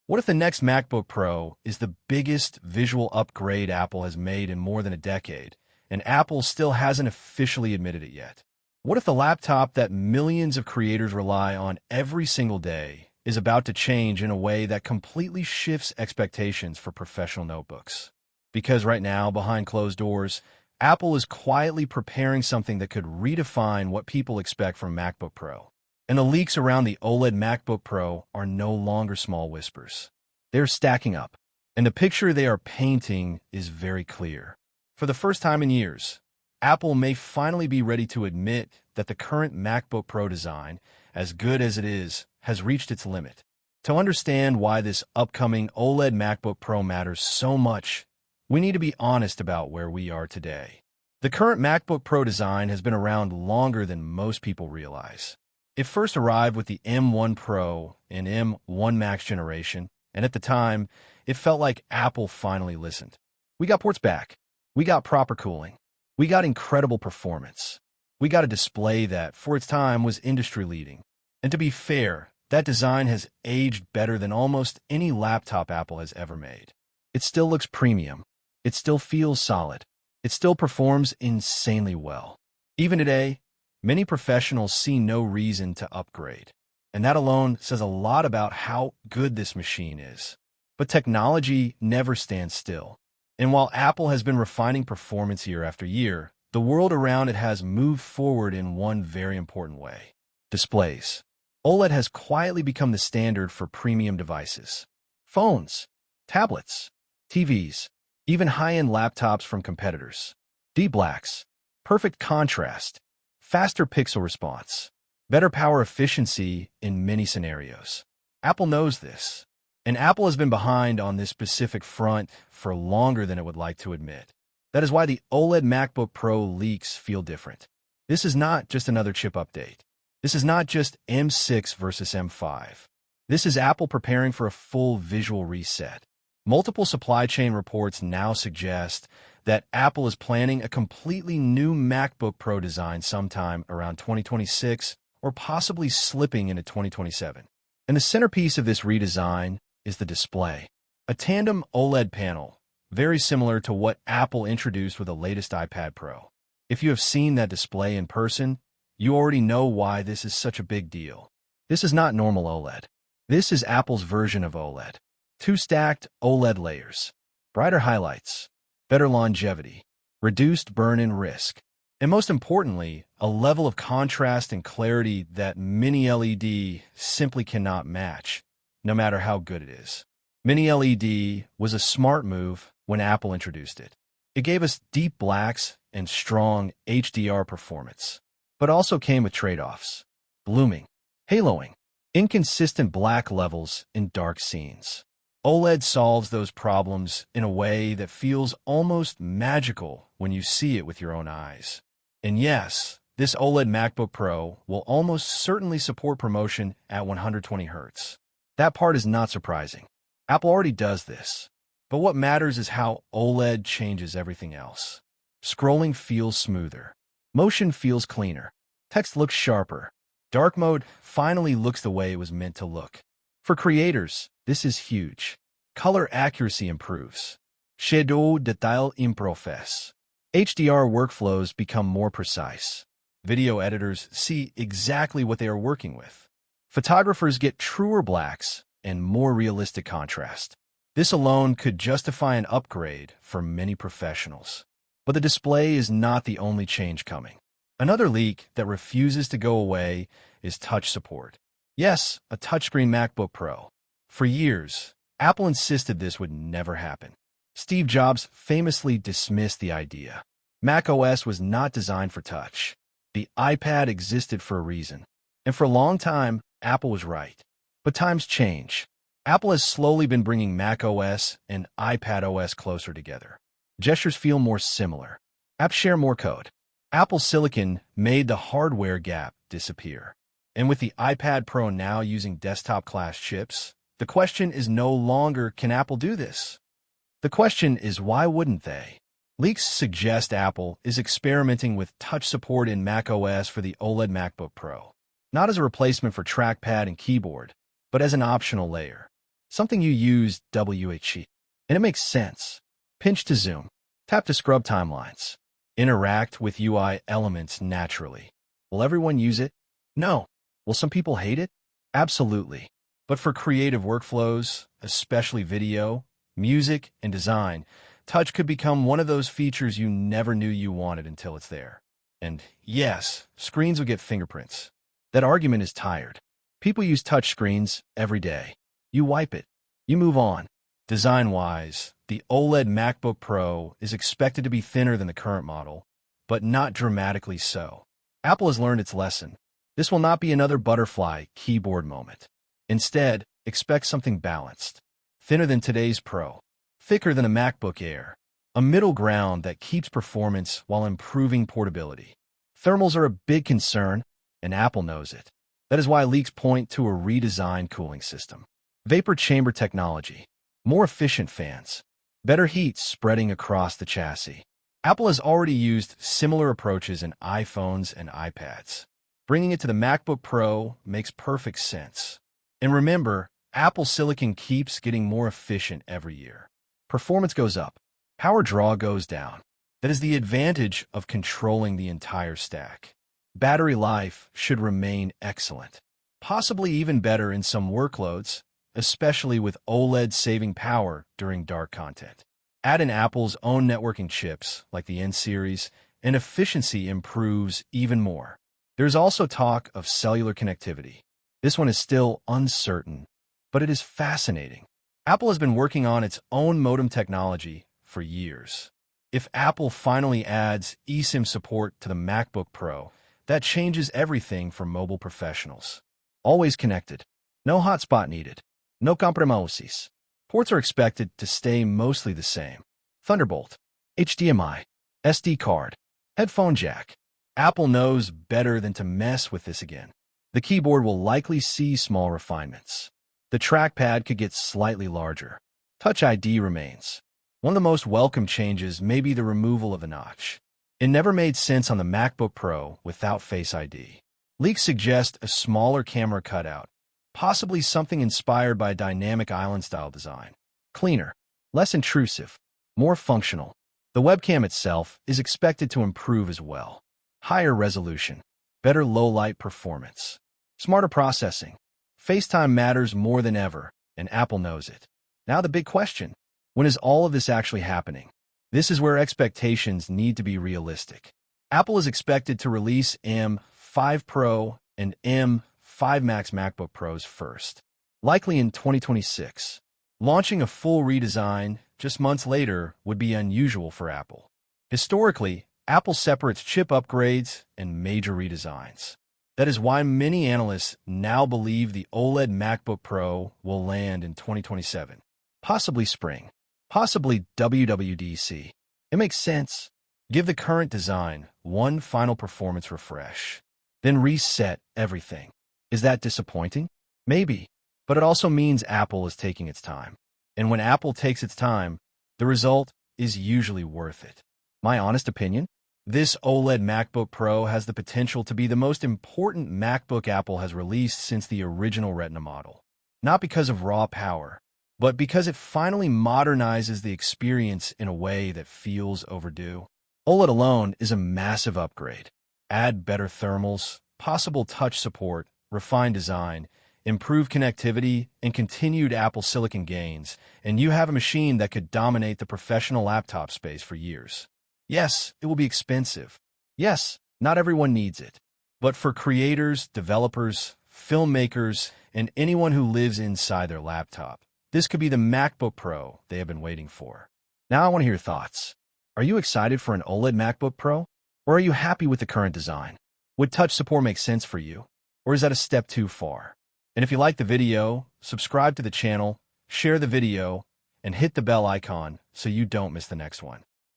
What if the next MacBook Pro is the biggest visual upgrade Apple has made in more than a decade, and Apple still hasn't officially admitted it yet? What if the laptop that millions of creators rely on every single day is about to change in a way that completely shifts expectations for professional notebooks? Because right now, behind closed doors, Apple is quietly preparing something that could redefine what people expect from MacBook Pro. And the leaks around the OLED MacBook Pro are no longer small whispers. They're stacking up, and the picture they are painting is very clear. For the first time in years, Apple may finally be ready to admit that the current MacBook Pro design, as good as it is, has reached its limit. To understand why this upcoming OLED MacBook Pro matters so much, we need to be honest about where we are today. The current MacBook Pro design has been around longer than most people realize. It first arrived with the M1 Pro and M1 Max generation, and at the time, it felt like Apple finally listened. We got ports back. We got proper cooling. We got incredible performance. We got a display that, for its time, was industry-leading. And to be fair, that design has aged better than almost any laptop Apple has ever made. It still looks premium. It still feels solid. It still performs insanely well. Even today, many professionals see no reason to upgrade, and that alone says a lot about how good this machine is. But technology never stands still. And while Apple has been refining performance year after year, the world around it has moved forward in one very important way: displays. OLED has quietly become the standard for premium devices. Phones, tablets, TVs, even high-end laptops from competitors. Deep blacks, perfect contrast, faster pixel response, better power efficiency in many scenarios. Apple knows this, and Apple has been behind on this specific front for longer than it would like to admit. That is why the OLED MacBook Pro leaks feel different. This is not just another chip update. This is not just M6 versus M5. This is Apple preparing for a full visual reset. Multiple supply chain reports now suggest that Apple is planning a completely new MacBook Pro design sometime around 2026 or possibly slipping into 2027. And the centerpiece of this redesign is the display. A tandem OLED panel, very similar to what Apple introduced with the latest iPad Pro. If you have seen that display in person, you already know why this is such a big deal. This is not normal OLED. This is Apple's version of OLED. Two stacked OLED layers, brighter highlights, better longevity, reduced burn-in risk, and most importantly, a level of contrast and clarity that Mini LED simply cannot match, no matter how good it is. Mini LED was a smart move when Apple introduced it. It gave us deep blacks and strong HDR performance, but also came with trade-offs: blooming, haloing, inconsistent black levels in dark scenes. OLED solves those problems in a way that feels almost magical when you see it with your own eyes. And yes, this OLED MacBook Pro will almost certainly support promotion at 120 Hz. That part is not surprising. Apple already does this. But what matters is how OLED changes everything else. Scrolling feels smoother. Motion feels cleaner. Text looks sharper. Dark mode finally looks the way it was meant to look. For creators, this is huge. Color accuracy improves. Shadow detail improves. HDR workflows become more precise. Video editors see exactly what they are working with. Photographers get truer blacks and more realistic contrast. This alone could justify an upgrade for many professionals. But the display is not the only change coming. Another leak that refuses to go away is touch support. Yes, a touchscreen MacBook Pro. For years, Apple insisted this would never happen. Steve Jobs famously dismissed the idea. macOS was not designed for touch. The iPad existed for a reason. And for a long time, Apple was right. But times change. Apple has slowly been bringing macOS and iPadOS closer together. Gestures feel more similar. Apps share more code. Apple Silicon made the hardware gap disappear. And with the iPad Pro now using desktop-class chips, the question is no longer, can Apple do this? The question is, why wouldn't they? Leaks suggest Apple is experimenting with touch support in macOS for the OLED MacBook Pro, not as a replacement for trackpad and keyboard, but as an optional layer. something you use WHE. And it makes sense. Pinch to zoom, tap to scrub timelines, interact with UI elements naturally. Will everyone use it? No. Will some people hate it? Absolutely. But for creative workflows, especially video, music, and design, touch could become one of those features you never knew you wanted until it's there. And yes, screens will get fingerprints. That argument is tired. People use touch screens every day. You wipe it. You move on. Design-wise, the OLED MacBook Pro is expected to be thinner than the current model, but not dramatically so. Apple has learned its lesson. This will not be another butterfly keyboard moment. Instead, expect something balanced. Thinner than today's Pro. Thicker than a MacBook Air. A middle ground that keeps performance while improving portability. Thermals are a big concern, and Apple knows it. That is why leaks point to a redesigned cooling system. Vapor chamber technology. More efficient fans. Better heat spreading across the chassis. Apple has already used similar approaches in iPhones and iPads. Bringing it to the MacBook Pro makes perfect sense. And remember, Apple Silicon keeps getting more efficient every year. Performance goes up. Power draw goes down. That is the advantage of controlling the entire stack. Battery life should remain excellent. Possibly even better in some workloads, especially with OLED saving power during dark content. Add in Apple's own networking chips, like the N series, and efficiency improves even more. There's also talk of cellular connectivity. This one is still uncertain, but it is fascinating. Apple has been working on its own modem technology for years. If Apple finally adds eSIM support to the MacBook Pro, that changes everything for mobile professionals. Always connected. No hotspot needed. No compromisos. Ports are expected to stay mostly the same. Thunderbolt, HDMI, SD card, headphone jack. Apple knows better than to mess with this again. The keyboard will likely see small refinements. The trackpad could get slightly larger. Touch ID remains. One of the most welcome changes may be the removal of the notch. It never made sense on the MacBook Pro without Face ID. Leaks suggest a smaller camera cutout, possibly something inspired by a dynamic island-style design. Cleaner, less intrusive, more functional. The webcam itself is expected to improve as well. Higher resolution, better low-light performance, smarter processing. FaceTime matters more than ever, and Apple knows it. Now the big question, when is all of this actually happening? This is where expectations need to be realistic. Apple is expected to release M5 Pro and M5 Max MacBook Pros first, likely in 2026. Launching a full redesign just months later would be unusual for Apple. Historically, Apple separates chip upgrades and major redesigns. That is why many analysts now believe the OLED MacBook Pro will land in 2027, possibly spring, possibly WWDC. It makes sense. Give the current design one final performance refresh, then reset everything. Is that disappointing? Maybe, but it also means Apple is taking its time. And when Apple takes its time, the result is usually worth it. My honest opinion? This OLED MacBook Pro has the potential to be the most important MacBook Apple has released since the original Retina model. Not because of raw power, but because it finally modernizes the experience in a way that feels overdue. OLED alone is a massive upgrade. Add better thermals, possible touch support, refined design, improved connectivity, and continued Apple Silicon gains, and you have a machine that could dominate the professional laptop space for years. Yes, it will be expensive. Yes, not everyone needs it. But for creators, developers, filmmakers, and anyone who lives inside their laptop, this could be the MacBook Pro they have been waiting for. Now I want to hear your thoughts. Are you excited for an OLED MacBook Pro? Or are you happy with the current design? Would touch support make sense for you? Or is that a step too far? And if you liked the video, subscribe to the channel, share the video, and hit the bell icon so you don't miss the next one.